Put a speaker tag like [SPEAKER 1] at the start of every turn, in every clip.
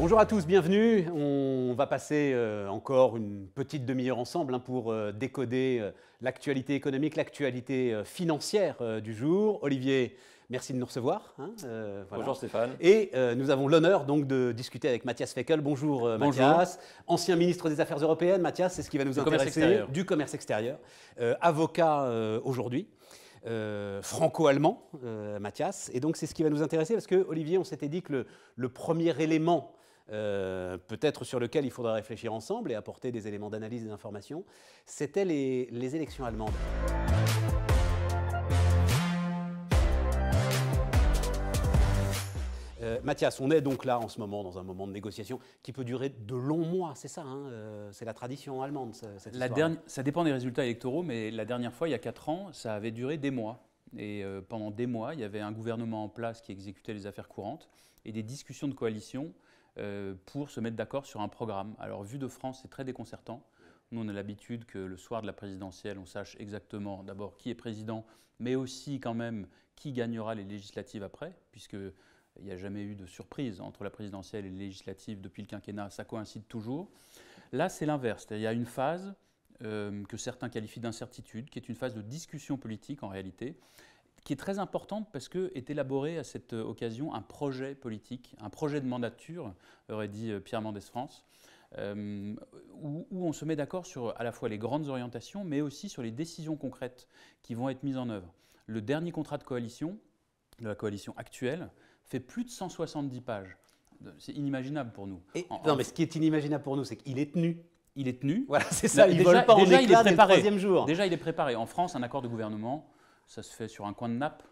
[SPEAKER 1] Bonjour à tous, bienvenue. On va passer encore une petite demi-heure ensemble pour décoder l'actualité économique, l'actualité financière du jour. Olivier, merci de nous recevoir.
[SPEAKER 2] Voilà. Bonjour Stéphane.
[SPEAKER 1] Et nous avons l'honneur donc de discuter avec Matthias Fekl. Bonjour, Matthias, ancien ministre des Affaires européennes. Matthias, c'est ce qui va nous intéresser. Du commerce extérieur. Avocat aujourd'hui. Franco-allemand, Matthias. Et donc c'est ce qui va nous intéresser parce que, Olivier, on s'était dit que le premier élément peut-être sur lequel il faudra réfléchir ensemble et apporter des éléments d'analyse et d'information, c'était les élections allemandes. Matthias, on est donc là en ce moment dans un moment de négociation qui peut durer de longs mois, c'est ça, c'est la tradition allemande, cette histoire.
[SPEAKER 2] Ça dépend des résultats électoraux, mais la dernière fois, il y a 4 ans, ça avait duré des mois. Et pendant des mois, il y avait un gouvernement en place qui exécutait les affaires courantes et des discussions de coalition pour se mettre d'accord sur un programme. Alors, vu de France, c'est très déconcertant. Nous, on a l'habitude que le soir de la présidentielle, on sache exactement d'abord qui est président, mais aussi quand même qui gagnera les législatives après, puisqu'il n'y a jamais eu de surprise entre la présidentielle et les législatives depuis le quinquennat, ça coïncide toujours. Là, c'est l'inverse. Il y a une phase que certains qualifient d'incertitude, qui est une phase de discussion politique en réalité, qui est très importante parce qu'est élaboré à cette occasion un projet politique, un projet de mandature, aurait dit Pierre Mendès France, où on se met d'accord sur à la fois les grandes orientations, mais aussi sur les décisions concrètes qui vont être mises en œuvre. Le dernier contrat de coalition, de la coalition actuelle, fait plus de 170 pages. C'est inimaginable pour nous.
[SPEAKER 1] Non, mais ce qui est inimaginable pour nous, c'est qu'il est tenu.
[SPEAKER 2] Il est tenu.
[SPEAKER 1] Voilà, c'est ça, il ne vole pas en éclats dès le troisième jour.
[SPEAKER 2] Déjà, il est préparé. En France, un accord de gouvernement, ça se fait sur un coin de nappe,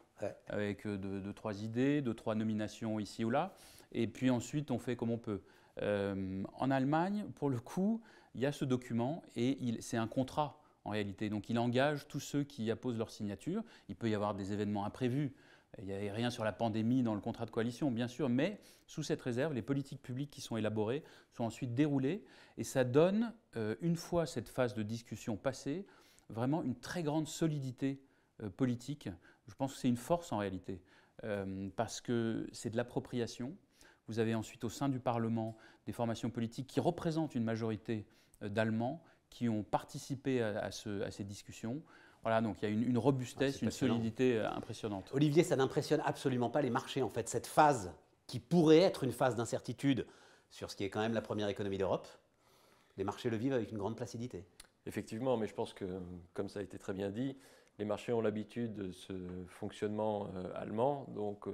[SPEAKER 2] avec 2-3 idées, 2-3 nominations ici ou là. Et puis ensuite, on fait comme on peut. En Allemagne, pour le coup, il y a ce document et c'est un contrat en réalité. Donc, il engage tous ceux qui apposent leur signature. Il peut y avoir des événements imprévus. Il n'y a rien sur la pandémie dans le contrat de coalition, bien sûr, mais sous cette réserve, les politiques publiques qui sont élaborées sont ensuite déroulées et ça donne, une fois cette phase de discussion passée, vraiment une très grande solidité politique. Je pense que c'est une force en réalité, parce que c'est de l'appropriation. Vous avez ensuite au sein du Parlement des formations politiques qui représentent une majorité d'Allemands qui ont participé à ces discussions. Voilà, donc il y a une robustesse, une solidité impressionnante.
[SPEAKER 1] Olivier, ça n'impressionne absolument pas les marchés, en fait, cette phase qui pourrait être une phase d'incertitude sur ce qui est quand même la première économie d'Europe. Les marchés le vivent avec une grande placidité.
[SPEAKER 3] Effectivement, mais je pense que, comme ça a été très bien dit, les marchés ont l'habitude de ce fonctionnement allemand, donc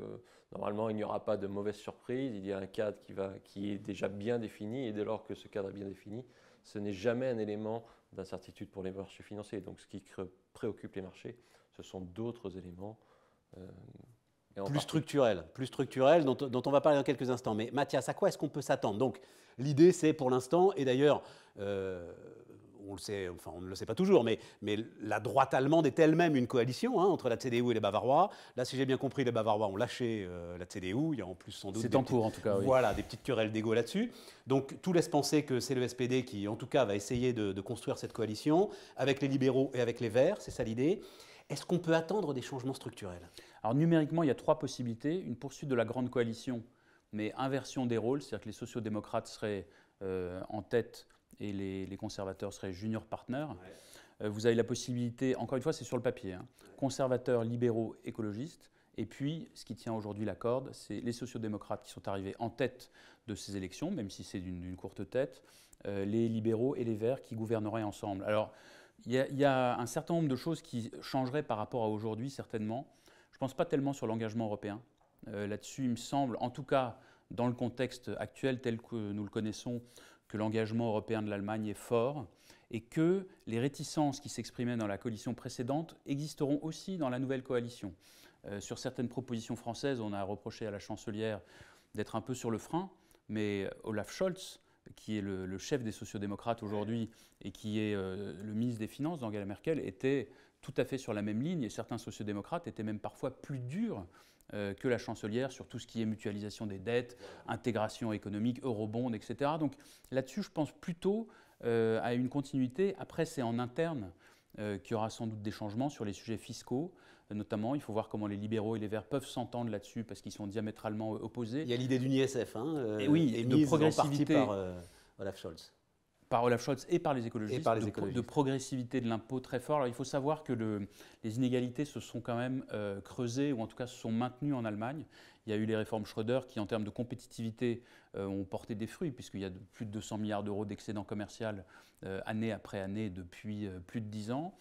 [SPEAKER 3] normalement il n'y aura pas de mauvaise surprise, il y a un cadre qui est déjà bien défini, et dès lors que ce cadre est bien défini, ce n'est jamais un élément d'incertitude pour les marchés financiers. Donc ce qui préoccupe les marchés, ce sont d'autres éléments.
[SPEAKER 1] Plus structurels, dont on va parler dans quelques instants. Mais Matthias, à quoi est-ce qu'on peut s'attendre? Donc l'idée c'est pour l'instant, et d'ailleurs on le sait, enfin on ne le sait pas toujours, mais la droite allemande est elle-même une coalition entre la CDU et les Bavarois. Là, si j'ai bien compris, les Bavarois ont lâché la CDU. Il y a en plus sans doute
[SPEAKER 2] en tout cas, oui.
[SPEAKER 1] Voilà, des petites querelles d'ego là-dessus. Donc tout laisse penser que c'est le SPD qui, en tout cas, va essayer de construire cette coalition avec les libéraux et avec les Verts, c'est ça l'idée. Est-ce qu'on peut attendre des changements structurels?
[SPEAKER 2] Alors numériquement, il y a 3 possibilités. Une poursuite de la grande coalition, mais inversion des rôles, c'est-à-dire que les sociaux-démocrates seraient en tête et les conservateurs seraient junior partners. Vous avez la possibilité, encore une fois, c'est sur le papier, conservateurs, libéraux, écologistes. Et puis, ce qui tient aujourd'hui la corde, c'est les sociaux-démocrates qui sont arrivés en tête de ces élections, même si c'est d'une courte tête, les libéraux et les Verts qui gouverneraient ensemble. Alors, il y a un certain nombre de choses qui changeraient par rapport à aujourd'hui, certainement. Je ne pense pas tellement sur l'engagement européen. Là-dessus, il me semble, en tout cas dans le contexte actuel tel que nous le connaissons, que l'engagement européen de l'Allemagne est fort et que les réticences qui s'exprimaient dans la coalition précédente existeront aussi dans la nouvelle coalition. Sur certaines propositions françaises, on a reproché à la chancelière d'être un peu sur le frein, mais Olaf Scholz, qui est le chef des sociaux-démocrates aujourd'hui et qui est le ministre des Finances d'Angela Merkel, était tout à fait sur la même ligne et certains sociaux-démocrates étaient même parfois plus durs que la chancelière sur tout ce qui est mutualisation des dettes, intégration économique, eurobond, etc. Donc là-dessus, je pense plutôt à une continuité. Après, c'est en interne qu'il y aura sans doute des changements sur les sujets fiscaux. Notamment, il faut voir comment les libéraux et les Verts peuvent s'entendre là-dessus parce qu'ils sont diamétralement opposés.
[SPEAKER 1] Il y a l'idée d'une ISF,
[SPEAKER 2] oui, de progressivité
[SPEAKER 1] par Olaf Scholz.
[SPEAKER 2] Par Olaf Scholz et par les écologistes, de progressivité de l'impôt très fort. Alors, il faut savoir que les inégalités se sont quand même creusées, ou en tout cas se sont maintenues en Allemagne. Il y a eu les réformes Schröder qui, en termes de compétitivité, ont porté des fruits, puisqu'il y a plus de 200 milliards d'euros d'excédent commercial année après année depuis plus de 10 ans.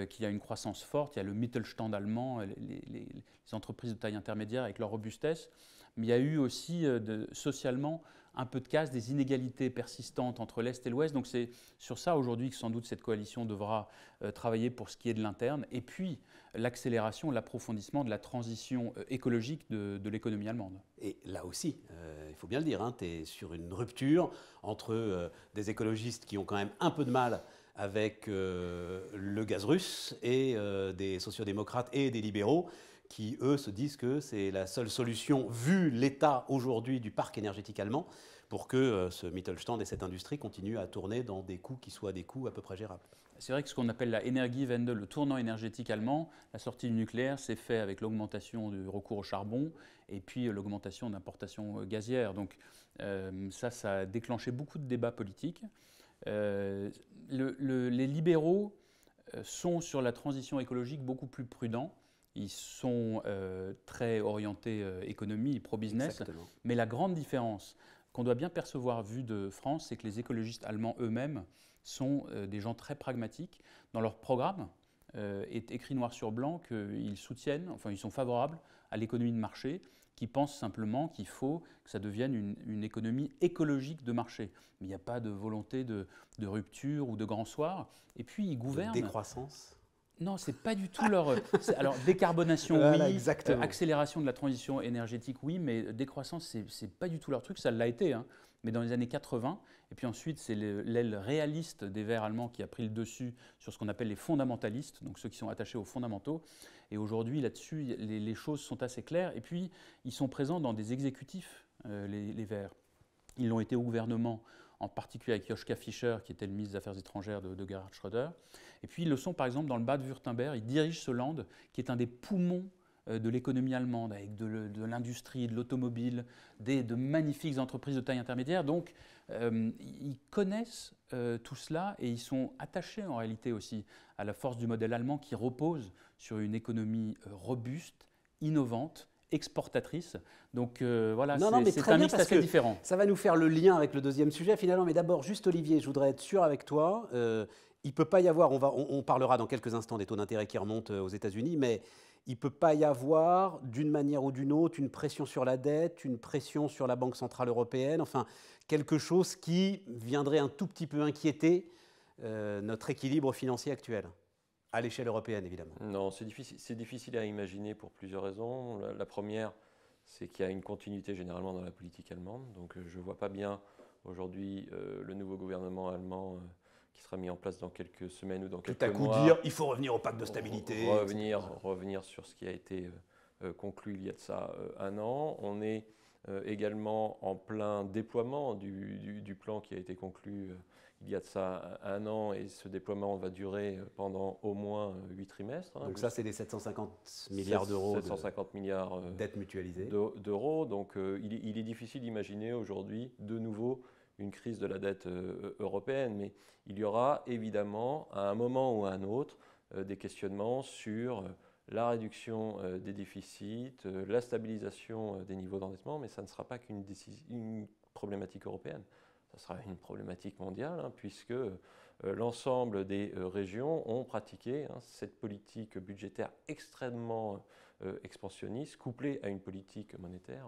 [SPEAKER 2] Qu'il y a une croissance forte, il y a le Mittelstand allemand, les entreprises de taille intermédiaire avec leur robustesse, mais il y a eu aussi socialement un peu de casse, des inégalités persistantes entre l'Est et l'Ouest. Donc c'est sur ça aujourd'hui que sans doute cette coalition devra travailler pour ce qui est de l'interne, et puis l'accélération, l'approfondissement de la transition écologique de l'économie allemande.
[SPEAKER 1] Et là aussi, il faut bien le dire, tu es sur une rupture entre des écologistes qui ont quand même un peu de mal avec le gaz russe et des sociodémocrates et des libéraux qui, eux, se disent que c'est la seule solution, vu l'état aujourd'hui du parc énergétique allemand, pour que ce Mittelstand et cette industrie continuent à tourner dans des coûts qui soient des coûts à peu près gérables.
[SPEAKER 2] C'est vrai que ce qu'on appelle la Energiewende, le tournant énergétique allemand, la sortie du nucléaire, c'est fait avec l'augmentation du recours au charbon et puis l'augmentation d'importations gazières. Donc ça a déclenché beaucoup de débats politiques. Les libéraux sont sur la transition écologique beaucoup plus prudents. Ils sont très orientés économie, pro-business.
[SPEAKER 1] Exactement. Mais
[SPEAKER 2] la grande différence qu'on doit bien percevoir vu de France, c'est que les écologistes allemands eux-mêmes sont des gens très pragmatiques. Dans leur programme est écrit noir sur blanc qu'ils soutiennent, enfin ils sont favorables à l'économie de marché, qui pensent simplement qu'il faut que ça devienne une économie écologique de marché. Mais il n'y a pas de volonté de rupture ou de grand soir. Et puis ils gouvernent.
[SPEAKER 1] De décroissance.
[SPEAKER 2] Non, c'est pas du tout leur... Alors, décarbonation,
[SPEAKER 1] voilà,
[SPEAKER 2] oui.
[SPEAKER 1] Accélération
[SPEAKER 2] de la transition énergétique, oui, mais décroissance, c'est pas du tout leur truc. Ça l'a été, hein, mais dans les années 80. Et puis ensuite, c'est l'aile réaliste des Verts allemands qui a pris le dessus sur ce qu'on appelle les fondamentalistes, donc ceux qui sont attachés aux fondamentaux. Et aujourd'hui, là-dessus, les choses sont assez claires. Et puis, ils sont présents dans des exécutifs, les Verts. Ils l'ont été au gouvernement, en particulier avec Joschka Fischer, qui était le ministre des Affaires étrangères de Gerhard Schröder. Et puis ils le sont par exemple dans le Bade-Württemberg, ils dirigent ce land qui est un des poumons de l'économie allemande, avec de l'industrie, de l'automobile, de magnifiques entreprises de taille intermédiaire. Donc ils connaissent tout cela et ils sont attachés en réalité aussi à la force du modèle allemand qui repose sur une économie robuste, innovante, exportatrice. Donc voilà, c'est un mix assez différent.
[SPEAKER 1] Ça va nous faire le lien avec le deuxième sujet finalement. Mais d'abord, juste Olivier, je voudrais être sûr avec toi. Il ne peut pas y avoir, on parlera dans quelques instants des taux d'intérêt qui remontent aux États-Unis, mais il ne peut pas y avoir d'une manière ou d'une autre une pression sur la dette, une pression sur la Banque Centrale Européenne, enfin quelque chose qui viendrait un tout petit peu inquiéter notre équilibre financier actuel. À l'échelle européenne, évidemment.
[SPEAKER 3] Non, c'est difficile à imaginer pour plusieurs raisons. La première, c'est qu'il y a une continuité généralement dans la politique allemande. Donc je ne vois pas bien aujourd'hui le nouveau gouvernement allemand qui sera mis en place dans quelques semaines ou dans quelques mois.
[SPEAKER 1] Tout à coup dire, il faut revenir au pacte de stabilité.
[SPEAKER 3] Revenir sur ce qui a été conclu il y a de ça un an. On est également en plein déploiement du plan qui a été conclu il y a de ça un an, et ce déploiement va durer pendant au moins 8 trimestres.
[SPEAKER 1] Donc ça, c'est des 750 milliards d'euros
[SPEAKER 3] 750 milliards
[SPEAKER 1] dettes mutualisées.
[SPEAKER 3] D'euros. Donc il est difficile d'imaginer aujourd'hui de nouveau une crise de la dette européenne, mais il y aura évidemment à un moment ou à un autre des questionnements sur la réduction des déficits, la stabilisation des niveaux d'endettement, mais ça ne sera pas qu'une problématique européenne. Ça sera une problématique mondiale, hein, puisque l'ensemble des régions ont pratiqué cette politique budgétaire extrêmement expansionniste, couplée à une politique monétaire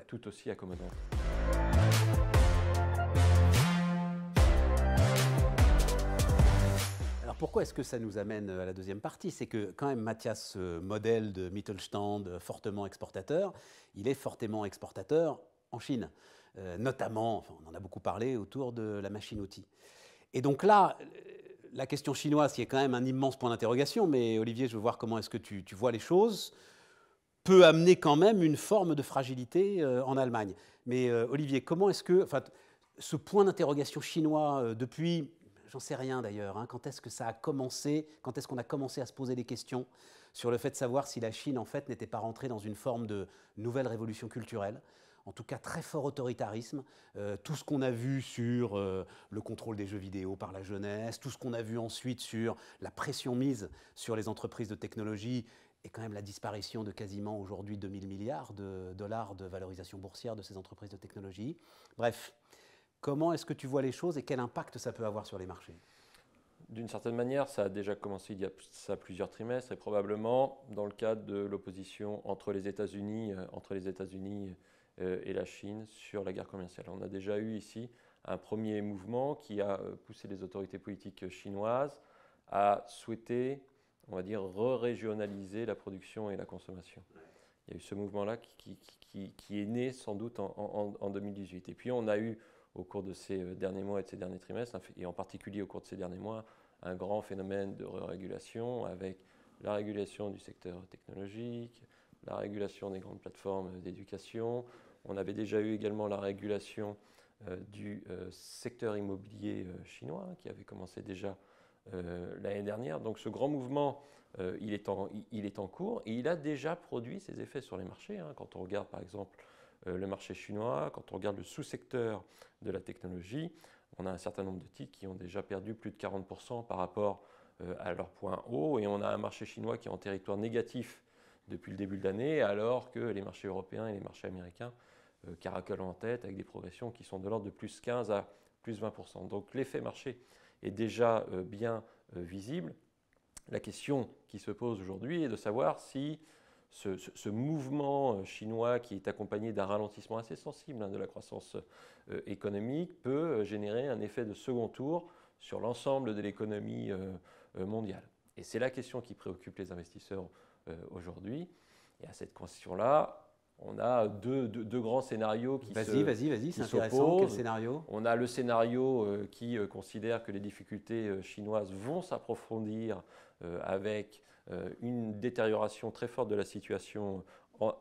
[SPEAKER 3] tout aussi accommodante.
[SPEAKER 1] Alors pourquoi est-ce que ça nous amène à la deuxième partie? C'est que quand même Matthias, ce modèle de Mittelstand fortement exportateur, il est fortement exportateur en Chine. Notamment, enfin, on en a beaucoup parlé, autour de la machine-outil. Et donc là, la question chinoise, qui est quand même un immense point d'interrogation, mais Olivier, je veux voir comment est-ce que tu vois les choses, peut amener quand même une forme de fragilité en Allemagne. Mais Olivier, comment est-ce que ce point d'interrogation chinois depuis, j'en sais rien d'ailleurs, hein. Quand est-ce que ça a commencé, quand est-ce qu'on a commencé à se poser des questions sur le fait de savoir si la Chine, en fait, n'était pas rentrée dans une forme de nouvelle révolution culturelle, en tout cas très fort autoritarisme. Tout ce qu'on a vu sur le contrôle des jeux vidéo par la jeunesse, tout ce qu'on a vu ensuite sur la pression mise sur les entreprises de technologie et quand même la disparition de quasiment aujourd'hui 2000 milliards de dollars de valorisation boursière de ces entreprises de technologie. Bref, comment est-ce que tu vois les choses et quel impact ça peut avoir sur les marchés?
[SPEAKER 3] D'une certaine manière, ça a déjà commencé il y a ça plusieurs trimestres et probablement dans le cadre de l'opposition entre les États-Unis et la Chine sur la guerre commerciale. On a déjà eu ici un premier mouvement qui a poussé les autorités politiques chinoises à souhaiter, on va dire, re-régionaliser la production et la consommation. Il y a eu ce mouvement-là qui est né sans doute en 2018. Et puis on a eu au cours de ces derniers mois et de ces derniers trimestres, et en particulier au cours de ces derniers mois, un grand phénomène de régulation avec la régulation du secteur technologique, la régulation des grandes plateformes d'éducation. On avait déjà eu également la régulation du secteur immobilier chinois qui avait commencé déjà l'année dernière. Donc ce grand mouvement, il est en cours et il a déjà produit ses effets sur les marchés. Hein. Quand on regarde par exemple le marché chinois, quand on regarde le sous-secteur de la technologie, on a un certain nombre de titres qui ont déjà perdu plus de 40% par rapport à leur point haut et on a un marché chinois qui est en territoire négatif depuis le début de l'année alors que les marchés européens et les marchés américains caracolent en tête avec des progressions qui sont de l'ordre de plus 15 à plus 20%. Donc l'effet marché est déjà bien visible. La question qui se pose aujourd'hui est de savoir si ce mouvement chinois qui est accompagné d'un ralentissement assez sensible de la croissance économique peut générer un effet de second tour sur l'ensemble de l'économie mondiale. Et c'est la question qui préoccupe les investisseurs aujourd'hui. Et à cette question-là, on a deux grands scénarios qui
[SPEAKER 1] Vas-y, c'est intéressant. Quel scénario?
[SPEAKER 3] On a le scénario qui considère que les difficultés chinoises vont s'approfondir avec une détérioration très forte de la situation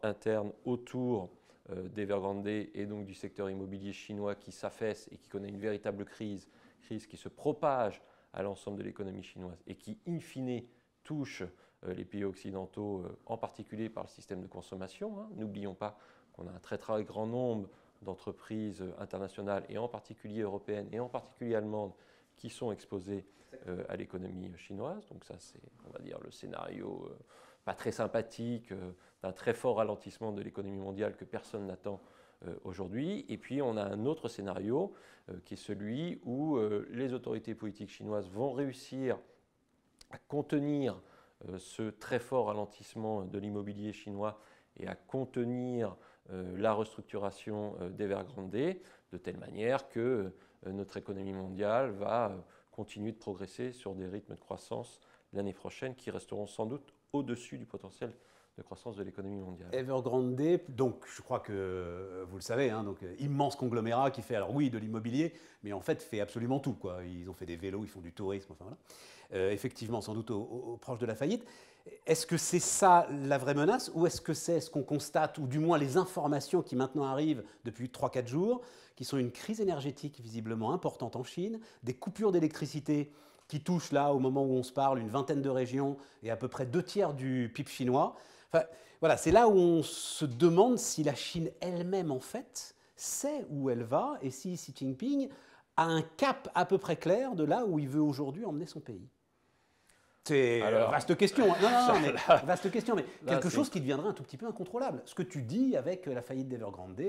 [SPEAKER 3] interne autour d'Evergrande et donc du secteur immobilier chinois qui s'affaisse et qui connaît une véritable crise qui se propage à l'ensemble de l'économie chinoise et qui, in fine, touche les pays occidentaux, en particulier par le système de consommation. Hein. N'oublions pas qu'on a un très très grand nombre d'entreprises internationales, et en particulier européennes, et en particulier allemandes, qui sont exposées à l'économie chinoise. Donc ça, c'est, on va dire, le scénario pas très sympathique d'un très fort ralentissement de l'économie mondiale que personne n'attend aujourd'hui. Et puis, on a un autre scénario qui est celui où les autorités politiques chinoises vont réussir à contenir ce très fort ralentissement de l'immobilier chinois et à contenir la restructuration d'Evergrande de telle manière que notre économie mondiale va continuer de progresser sur des rythmes de croissance l'année prochaine qui resteront sans doute au-dessus du potentiel de croissance de l'économie mondiale.
[SPEAKER 1] Evergrande, donc je crois que vous le savez, hein, donc immense conglomérat qui fait, alors oui, de l'immobilier, mais en fait fait absolument tout, quoi. Ils ont fait des vélos, ils font du tourisme, enfin voilà. Effectivement, sans doute proche de la faillite. Est-ce que c'est ça la vraie menace ou est-ce que c'est ce qu'on constate, ou du moins les informations qui maintenant arrivent depuis 3-4 jours, qui sont une crise énergétique visiblement importante en Chine, des coupures d'électricité qui touchent là, au moment où on se parle, une vingtaine de régions et à peu près 2/3 du PIB chinois. Enfin, voilà, c'est là où on se demande si la Chine elle-même, en fait, sait où elle va et si Xi Jinping a un cap à peu près clair de là où il veut aujourd'hui emmener son pays. C'est vaste question. Non, mais vaste question, mais quelque chose qui deviendrait un tout petit peu incontrôlable. Ce que tu dis avec la faillite d'Evergrande,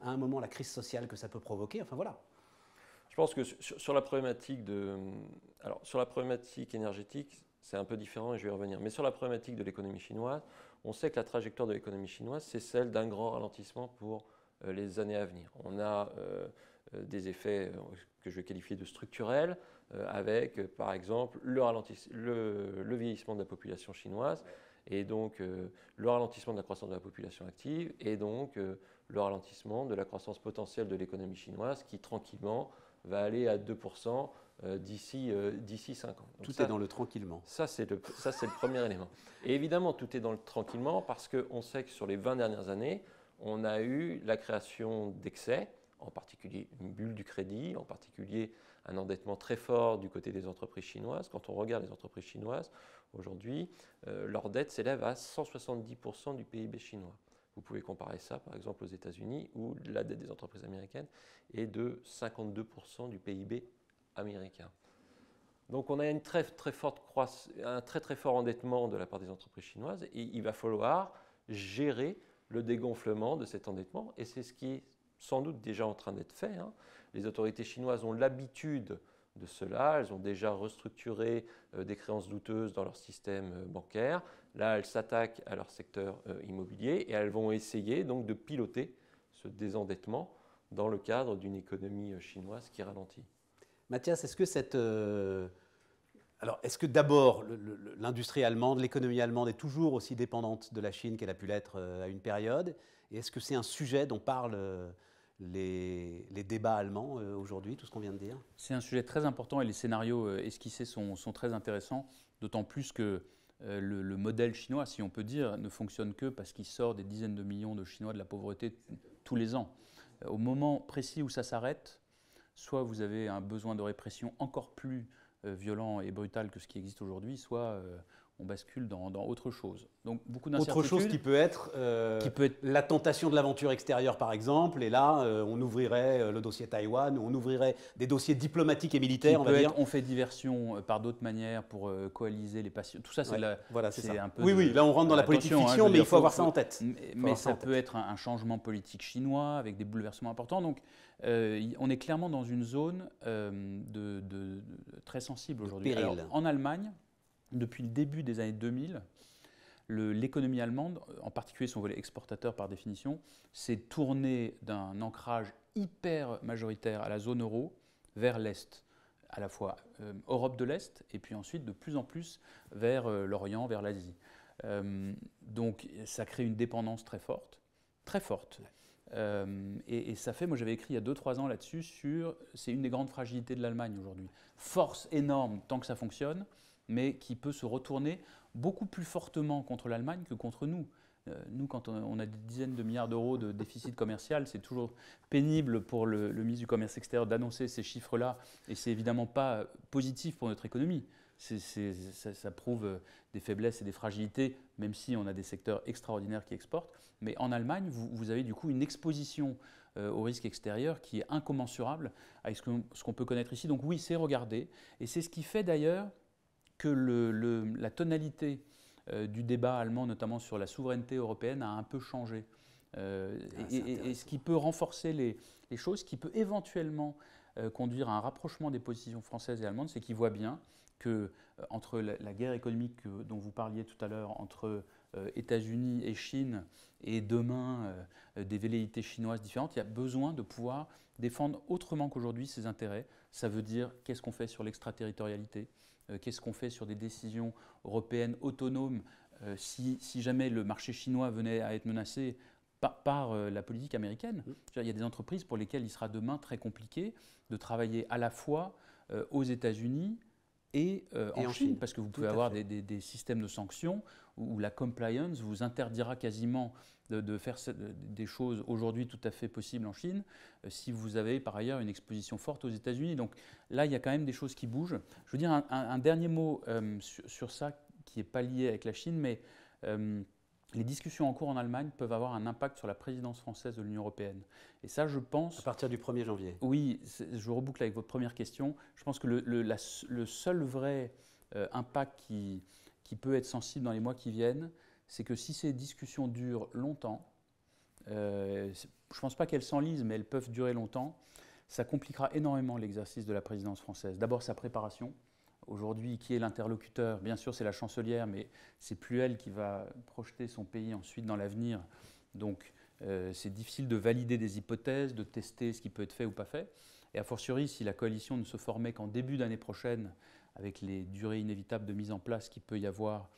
[SPEAKER 1] à un moment la crise sociale que ça peut provoquer, enfin voilà.
[SPEAKER 3] Je pense que sur la problématique sur la problématique énergétique, c'est un peu différent et je vais y revenir. Mais sur la problématique de l'économie chinoise, on sait que la trajectoire de l'économie chinoise, c'est celle d'un grand ralentissement pour les années à venir. On a des effets que je vais qualifier de structurels, avec par exemple le vieillissement de la population chinoise, et donc le ralentissement de la croissance de la population active, et donc le ralentissement de la croissance potentielle de l'économie chinoise qui tranquillement va aller à 2% d'ici 5 ans. Donc
[SPEAKER 1] tout est dans le tranquillement.
[SPEAKER 3] Ça, c'est le premier élément. Et évidemment, tout est dans le tranquillement parce qu'on sait que sur les 20 dernières années, on a eu la création d'excès, en particulier une bulle du crédit, en particulier un endettement très fort du côté des entreprises chinoises. Quand on regarde les entreprises chinoises, aujourd'hui, leur dette s'élève à 170% du PIB chinois. Vous pouvez comparer ça, par exemple, aux États-Unis, où la dette des entreprises américaines est de 52% du PIB américain. Donc on a un très fort endettement de la part des entreprises chinoises et il va falloir gérer le dégonflement de cet endettement et c'est ce qui est sans doute déjà en train d'être fait. Les autorités chinoises ont l'habitude de cela, elles ont déjà restructuré des créances douteuses dans leur système bancaire. Là, elles s'attaquent à leur secteur immobilier et elles vont essayer donc de piloter ce désendettement dans le cadre d'une économie chinoise qui ralentit.
[SPEAKER 1] Mathias, est-ce que est-ce que d'abord l'industrie allemande, l'économie allemande est toujours aussi dépendante de la Chine qu'elle a pu l'être à une période? Et est-ce que c'est un sujet dont parlent les débats allemands aujourd'hui, tout ce qu'on vient de dire?
[SPEAKER 2] C'est un sujet très important et les scénarios esquissés sont très intéressants, d'autant plus que le modèle chinois, si on peut dire, ne fonctionne que parce qu'il sort des dizaines de millions de Chinois de la pauvreté tous les ans. Au moment précis où ça s'arrête, soit vous avez un besoin de répression encore plus violent et brutal que ce qui existe aujourd'hui, soit on bascule dans autre chose. Donc beaucoup d'incertitudes.
[SPEAKER 1] Autre chose qui peut être la tentation de l'aventure extérieure, par exemple, et là, on ouvrirait le dossier Taïwan, on ouvrirait des dossiers diplomatiques et militaires, on va dire.
[SPEAKER 2] On fait diversion par d'autres manières pour coaliser les passions. Tout ça,
[SPEAKER 1] c'est
[SPEAKER 2] un peu.
[SPEAKER 1] Oui, là, on rentre dans la politique fiction, mais il faut avoir ça en tête.
[SPEAKER 2] Mais ça peut être un changement politique chinois avec des bouleversements importants. Donc, on est clairement dans une zone très sensible aujourd'hui. En Allemagne, depuis le début des années 2000, l'économie allemande, en particulier son volet exportateur par définition, s'est tournée d'un ancrage hyper majoritaire à la zone euro vers l'Est, à la fois Europe de l'Est et puis ensuite de plus en plus vers l'Orient, vers l'Asie. Donc ça crée une dépendance très forte, très forte. Et ça fait, moi j'avais écrit il y a 2-3 ans là-dessus, c'est une des grandes fragilités de l'Allemagne aujourd'hui. Force énorme tant que ça fonctionne, mais qui peut se retourner beaucoup plus fortement contre l'Allemagne que contre nous. Nous, quand on a des dizaines de milliards d'euros de déficit commercial, c'est toujours pénible pour le ministre du Commerce extérieur d'annoncer ces chiffres-là, et c'est évidemment pas positif pour notre économie. Ça prouve des faiblesses et des fragilités, même si on a des secteurs extraordinaires qui exportent. Mais en Allemagne, vous avez du coup une exposition au risque extérieur qui est incommensurable avec ce qu'on peut connaître ici. Donc oui, c'est regardé, et c'est ce qui fait d'ailleurs que la tonalité du débat allemand, notamment sur la souveraineté européenne, a un peu changé. Et ce qui peut renforcer les choses, qui peut éventuellement conduire à un rapprochement des positions françaises et allemandes, c'est qu'ils voient bien que entre la guerre économique dont vous parliez tout à l'heure, entre États-Unis et Chine, et demain des velléités chinoises différentes, il y a besoin de pouvoir défendre autrement qu'aujourd'hui ses intérêts. Ça veut dire qu'est-ce qu'on fait sur l'extraterritorialité, qu'est-ce qu'on fait sur des décisions européennes autonomes si jamais le marché chinois venait à être menacé par la politique américaine. Il y a des entreprises pour lesquelles il sera demain très compliqué de travailler à la fois aux États-Unis et en Chine, parce que vous pouvez avoir des systèmes de sanctions où la compliance vous interdira quasiment de faire des choses aujourd'hui tout à fait possibles en Chine si vous avez par ailleurs une exposition forte aux États-Unis. Donc là, il y a quand même des choses qui bougent. Je veux dire un dernier mot sur ça qui n'est pas lié avec la Chine, mais les discussions en cours en Allemagne peuvent avoir un impact sur la présidence française de l'Union européenne. Et ça, je pense...
[SPEAKER 1] À partir du 1er janvier.
[SPEAKER 2] Oui, je reboucle avec votre première question. Je pense que le seul vrai impact qui peut être sensible dans les mois qui viennent, c'est que si ces discussions durent longtemps, je ne pense pas qu'elles s'enlisent, mais elles peuvent durer longtemps, ça compliquera énormément l'exercice de la présidence française. D'abord, sa préparation. Aujourd'hui, qui est l'interlocuteur? Bien sûr, c'est la chancelière, mais c'est plus elle qui va projeter son pays ensuite dans l'avenir. Donc, c'est difficile de valider des hypothèses, de tester ce qui peut être fait ou pas fait. Et a fortiori, si la coalition ne se formait qu'en début d'année prochaine, avec les durées inévitables de mise en place qu'il peut y avoir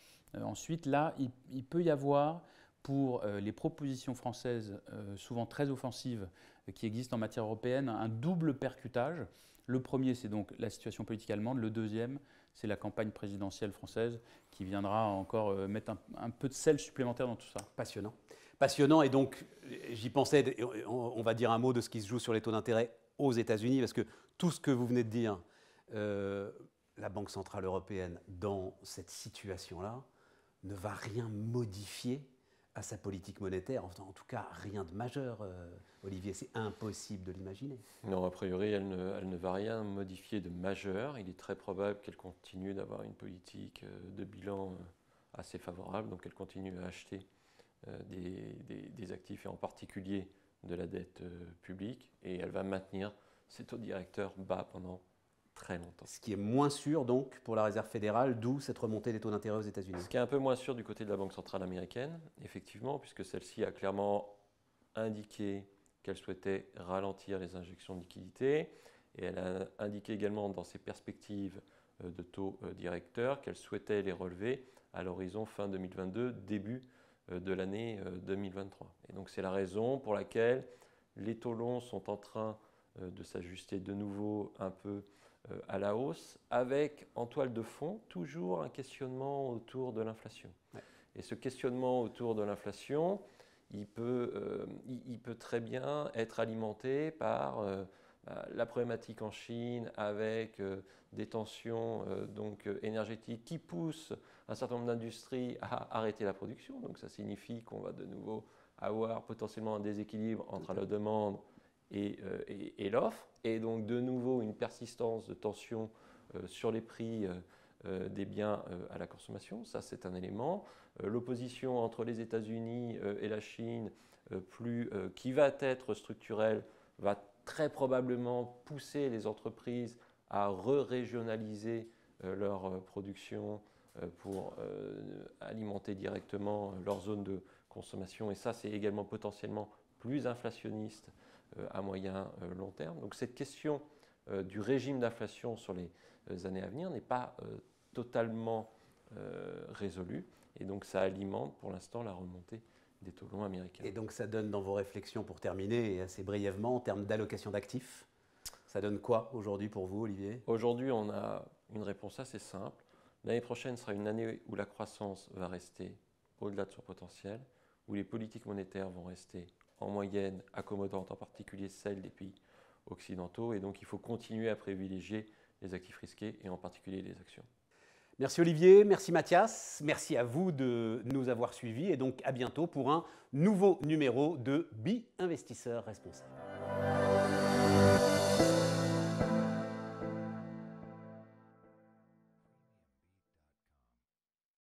[SPEAKER 2] ensuite, là, il peut y avoir pour les propositions françaises, souvent très offensives, qui existent en matière européenne, un double percutage. Le premier, c'est donc la situation politique allemande. Le deuxième, c'est la campagne présidentielle française qui viendra encore mettre un peu de sel supplémentaire dans tout ça.
[SPEAKER 1] Passionnant. Passionnant, et donc j'y pensais, on va dire un mot de ce qui se joue sur les taux d'intérêt aux États-Unis, parce que tout ce que vous venez de dire, la Banque Centrale Européenne, dans cette situation-là, ne va rien modifier à sa politique monétaire, en tout cas rien de majeur, Olivier, c'est impossible de l'imaginer.
[SPEAKER 3] Non, a priori, elle ne va rien modifier de majeur. Il est très probable qu'elle continue d'avoir une politique de bilan assez favorable, donc elle continue à acheter des actifs, et en particulier de la dette publique, et elle va maintenir ses taux directeurs bas pendant très longtemps.
[SPEAKER 1] Ce qui est moins sûr donc pour la Réserve fédérale, d'où cette remontée des taux d'intérêt aux États-Unis.
[SPEAKER 3] Ce qui est un peu moins sûr du côté de la Banque centrale américaine, effectivement, puisque celle-ci a clairement indiqué qu'elle souhaitait ralentir les injections de liquidités, et elle a indiqué également dans ses perspectives de taux directeurs qu'elle souhaitait les relever à l'horizon fin 2022, début de l'année 2023. Et donc c'est la raison pour laquelle les taux longs sont en train de s'ajuster de nouveau un peu à la hausse, avec en toile de fond toujours un questionnement autour de l'inflation. Ouais. Et ce questionnement autour de l'inflation, il peut très bien être alimenté par la problématique en Chine, avec des tensions énergétiques qui poussent un certain nombre d'industries à arrêter la production. Donc ça signifie qu'on va de nouveau avoir potentiellement un déséquilibre entre la demande et l'offre, et donc de nouveau une persistance de tension sur les prix des biens à la consommation. Ça, c'est un élément. L'opposition entre les États-Unis et la Chine, qui va être structurelle, va très probablement pousser les entreprises à re-régionaliser leur production pour alimenter directement leur zone de consommation. Et ça, c'est également potentiellement plus inflationniste à moyen long terme. Donc cette question du régime d'inflation sur les années à venir n'est pas totalement résolue, et donc ça alimente pour l'instant la remontée des taux longs américains.
[SPEAKER 1] Et donc ça donne dans vos réflexions, pour terminer, et assez brièvement, en termes d'allocation d'actifs, ça donne quoi aujourd'hui pour vous, Olivier?
[SPEAKER 3] Aujourd'hui, on a une réponse assez simple. L'année prochaine sera une année où la croissance va rester au-delà de son potentiel, où les politiques monétaires vont rester en moyenne accommodantes, en particulier celles des pays occidentaux, et donc il faut continuer à privilégier les actifs risqués et en particulier les actions.
[SPEAKER 1] Merci Olivier, merci Mathias, merci à vous de nous avoir suivis, et donc à bientôt pour un nouveau numéro de Bi Investisseur Responsable.